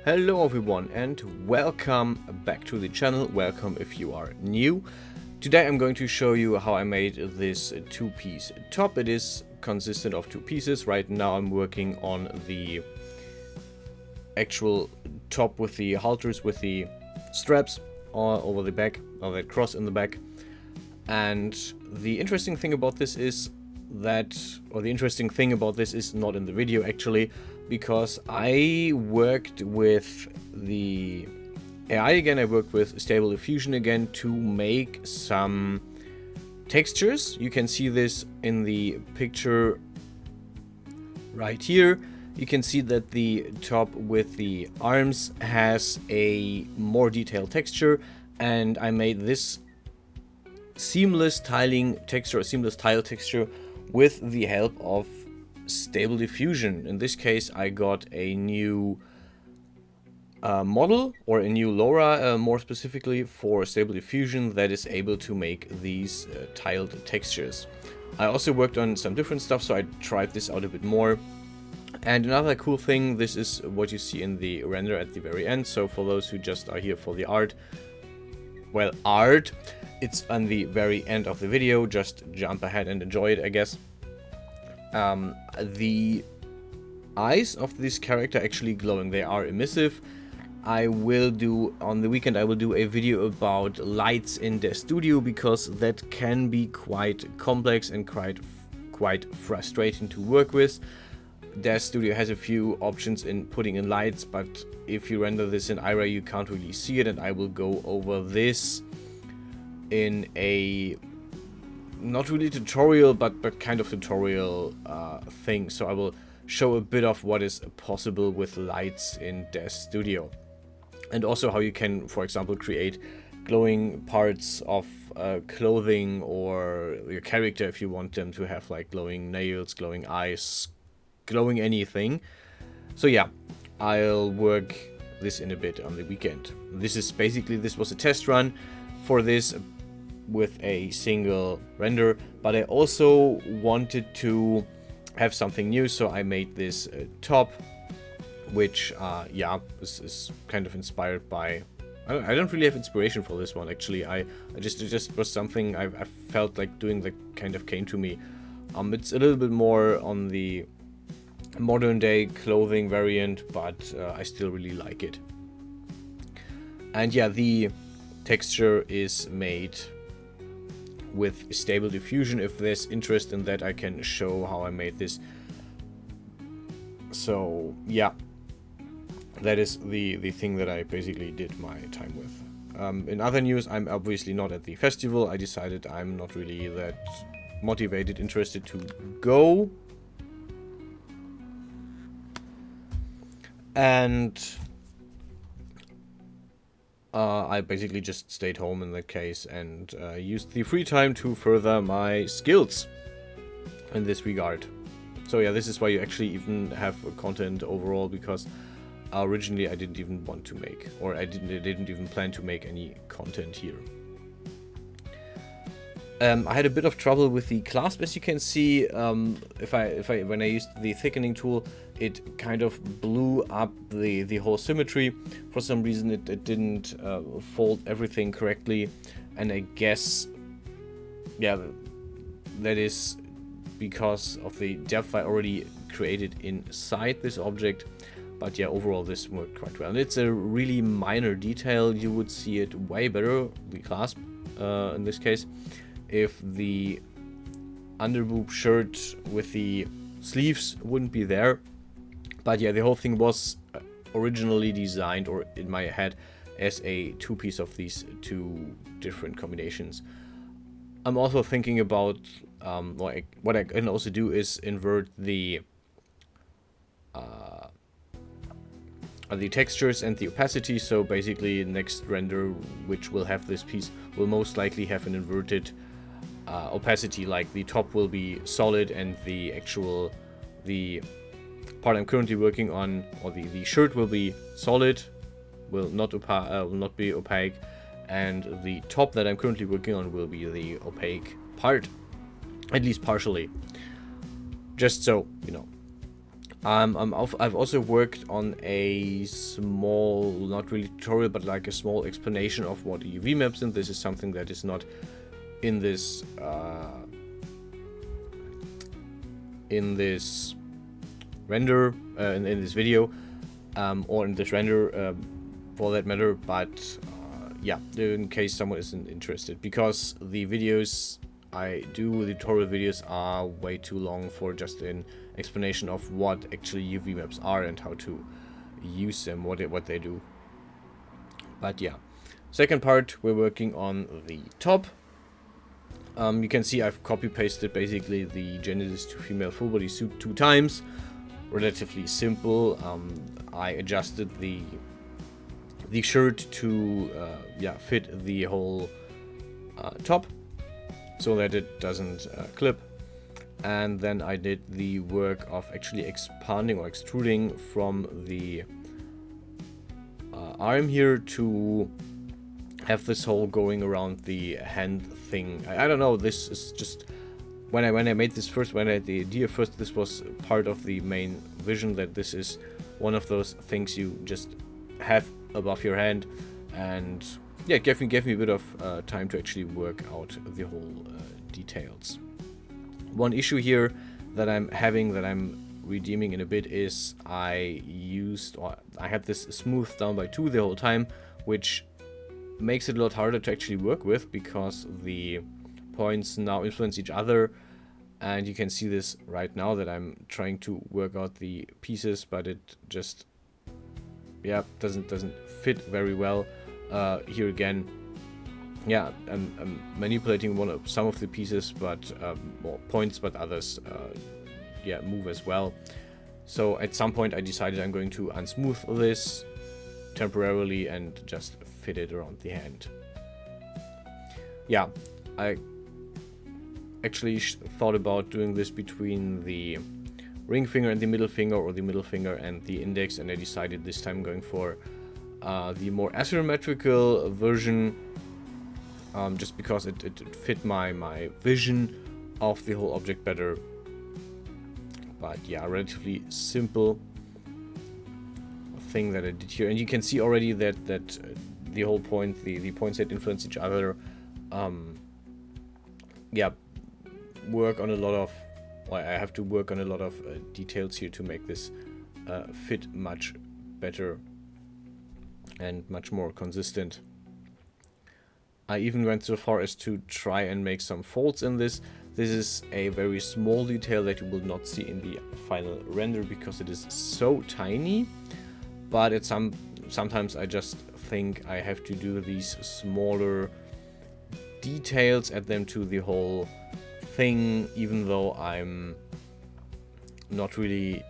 Hello everyone and welcome back to the channel. Welcome if you are new. Today I'm going to show you how I made this two-piece top. It is consistent of two pieces. Right now I'm working on the actual top with the halters, with the straps all over the back, or that cross in the back. And the interesting thing about this is that, or the interesting thing about this is not in the video actually, because I worked with the AI again, I worked with Stable Diffusion again to make some textures. You can see this in the picture right here. You can see that the top with the arms has a more detailed texture, and I made this seamless tiling texture, or seamless tile texture, with the help of Stable Diffusion. In this case I got a new model, or a new LoRa more specifically, for Stable Diffusion that is able to make these tiled textures. I also worked on some different stuff, so I tried this out a bit more. And another cool thing, this is what you see in the render at the very end. So for those who just are here for the art, well, art, it's on the very end of the video. Just jump ahead and enjoy it, I guess. The eyes of this character actually glowing. They are emissive. I will do, on the weekend, I will do a video about lights in the studio, because that can be quite complex and quite frustrating to work with. Their studio has a few options in putting in lights, but if you render this in Ira, you can't really see it, and I will go over this in a not really tutorial, but kind of tutorial thing. So I will show a bit of what is possible with lights in Death Studio, and also how you can, for example, create glowing parts of clothing or your character if you want them to have like glowing nails, glowing eyes, glowing anything. So yeah, I'll work this in a bit on the weekend. This was a test run for this with a single render, but I also wanted to have something new, so I made this top, which yeah, is kind of inspired by, I don't really have inspiration for this one actually. It just was something I felt like doing that kind of came to me. It's a little bit more on the modern day clothing variant, but I still really like it. And yeah, the texture is made with Stable Diffusion. If there's interest in that, I can show how I made this. So yeah, that is the thing that I basically did my time with. In other news, I'm obviously not at the festival. I decided I'm not really that motivated, interested to go. And I basically just stayed home in that case and used the free time to further my skills in this regard. So yeah, this is why you actually even have content overall, because originally I didn't even want to make, or I didn't even plan to make any content here. I had a bit of trouble with the clasp, as you can see. When I used the thickening tool, it kind of blew up the whole symmetry. For some reason it didn't fold everything correctly, and I guess, yeah, that is because of the depth I already created inside this object. But yeah, overall this worked quite well, and it's a really minor detail. You would see it way better, the clasp in this case, if the Underboob shirt with the sleeves wouldn't be there. But yeah, the whole thing was originally designed, or in my head, as a two-piece of these two different combinations. I'm also thinking about what I can also do is invert the textures and the opacity. So basically, next render, which will have this piece, will most likely have an inverted opacity. Like the top will be solid, and the part I'm currently working on, or the shirt, will be solid, will not be opaque, and the top that I'm currently working on will be the opaque part, at least partially. Just so you know. I've also worked on a small, not really tutorial, but like a small explanation of what UV maps, and this is something that is not in this render, in this video, or in this render, for that matter. But yeah, in case someone isn't interested, because the videos I do, the tutorial videos, are way too long for just an explanation of what actually UV maps are and how to use them, what they do. But yeah, second part, we're working on the top. You can see I've copy pasted basically the Genesis to female full body suit 2 times. Relatively simple. I adjusted the shirt to fit the whole top, so that it doesn't clip. And then I did the work of actually expanding or extruding from the arm here to have this hole going around the hand thing. I don't know, this is just when I made this first, when I had the idea first, this was part of the main vision, that this is one of those things you just have above your hand. And yeah, it gave me a bit of time to actually work out the whole details. One issue here that I'm having, that I'm redeeming in a bit, is I had this smoothed down by 2 the whole time, which makes it a lot harder to actually work with, because the points now influence each other. And you can see this right now, that I'm trying to work out the pieces, but it just doesn't fit very well. Here again, yeah, I'm manipulating some of the pieces, but more points, but others move as well. So at some point I decided I'm going to unsmooth this temporarily and just fit it around the hand. Yeah, I actually thought about doing this between the ring finger and the middle finger, or the middle finger and the index, and I decided this time going for the more asymmetrical version, just because it fit my vision of the whole object better. But yeah, relatively simple thing that I did here, and you can see already that the whole point, the points that influence each other, work on a lot of, I have to work on a lot of details here to make this fit much better and much more consistent. I even went so far as to try and make some folds in this. This is a very small detail that you will not see in the final render, because it is so tiny, but sometimes I just think I have to do these smaller details, add them to the whole thing, even though I'm not really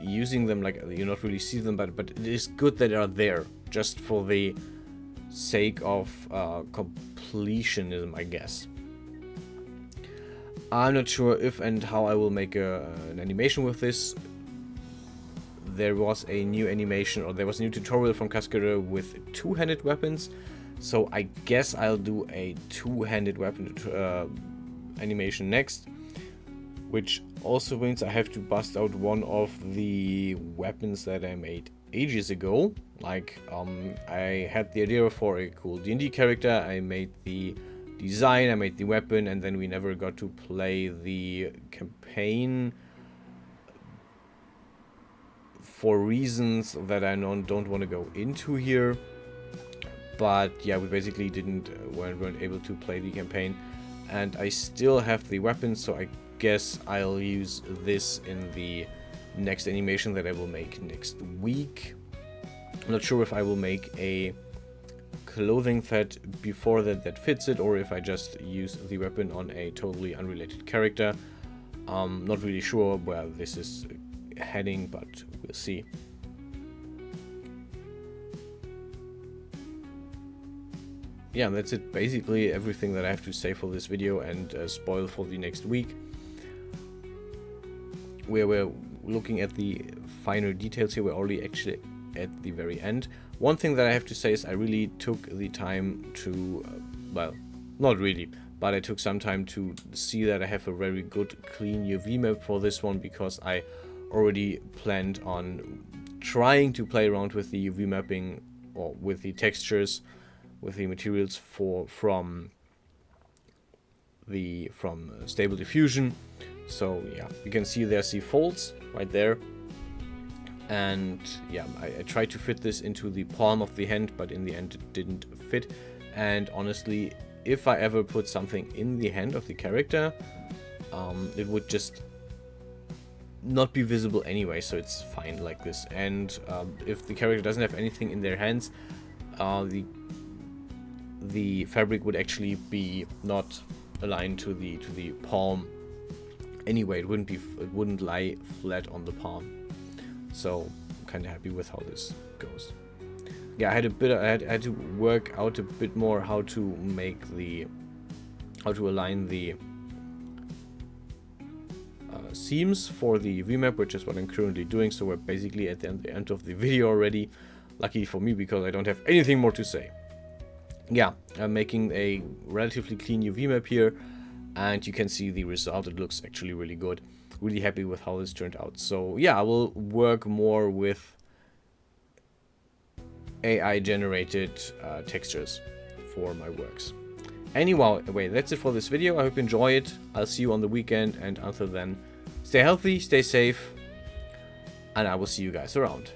using them, like you not really see them, but it is good that they are there, just for the sake of completionism, I guess. I'm not sure if and how I will make an animation with this. There was a new animation, or there was a new tutorial from Cascadeur with 2-handed weapons, so I guess I'll do a 2-handed weapon animation next, which also means I have to bust out one of the weapons that I made ages ago. Like, I had the idea for a cool D&D character, I made the design, I made the weapon, and then we never got to play the campaign for reasons that I don't want to go into here. But yeah, we basically weren't able to play the campaign, and I still have the weapon, so I guess I'll use this in the next animation that I will make next week. I'm not sure if I will make a clothing set before that fits it, or if I just use the weapon on a totally unrelated character. Not really sure where this is heading, but we'll see. Yeah, that's it. Basically everything that I have to say for this video, and spoil for the next week, where we're looking at the finer details here. We're already actually at the very end. One thing that I have to say is I really took the time to, well, not really, but I took some time to see that I have a very good clean UV map for this one, because I already planned on trying to play around with the UV mapping or with the textures, with the materials from Stable Diffusion. So yeah, you can see there's the folds right there. And yeah, I tried to fit this into the palm of the hand, but in the end it didn't fit. And honestly, if I ever put something in the hand of the character, it would just not be visible anyway, so it's fine like this. And if the character doesn't have anything in their hands, the fabric would actually be not aligned to the palm anyway. It wouldn't lie flat on the palm. So I'm kind of happy with how this goes. Yeah, I had to work out a bit more how to align the seams for the VMap, which is what I'm currently doing. So we're basically at the end of the video already. Lucky for me, because I don't have anything more to say. Yeah, I'm making a relatively clean UV map here, and you can see the result. It looks actually really good. Really happy with how this turned out. So yeah, I will work more with AI generated textures for my works. Anyway, that's it for this video. I hope you enjoy it. I'll see you on the weekend, and until then, stay healthy, stay safe, and I will see you guys around.